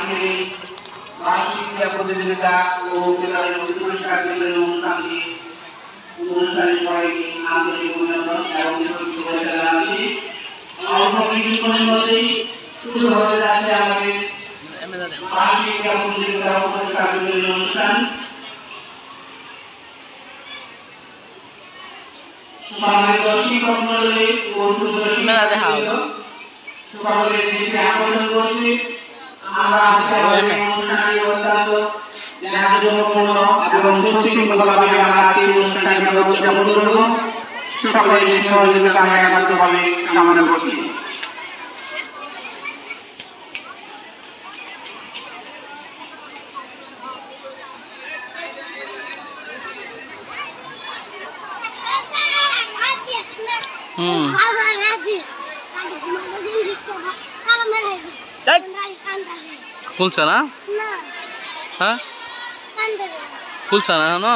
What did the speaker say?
আজকের এই বার্ষিক ক্রীড়া প্রতিযোগিতা ও বিদ্যালয়ের পুরস্কার বিতরণ অনুষ্ঠানে সবাইকে আন্তরিক অভিনন্দন এবং শুভেচ্ছা জানাচ্ছি। অল্প কিছুক্ষণের মধ্যেই শুরু হতে যাচ্ছে আমাদের বার্ষিক ক্রীড়া প্রতিযোগিতা ও পুরস্কার বিতরণ অনুষ্ঠান। সম্মানিত শিক্ষক মণ্ডলী ও সকলের দৃষ্টি আকর্ষণ করছি আমরা অত্যন্ত জাঁকজমকপূর্ণ এবং সুশৃঙ্খলভাবে আমরা আজকে এই অনুষ্ঠানটি আমরা উদযাপন করব। সকলের সহযোগিতা আমরা একান্তভাবে কামনা করছি। ফুলছে না? হ্যাঁ ফুলছে না?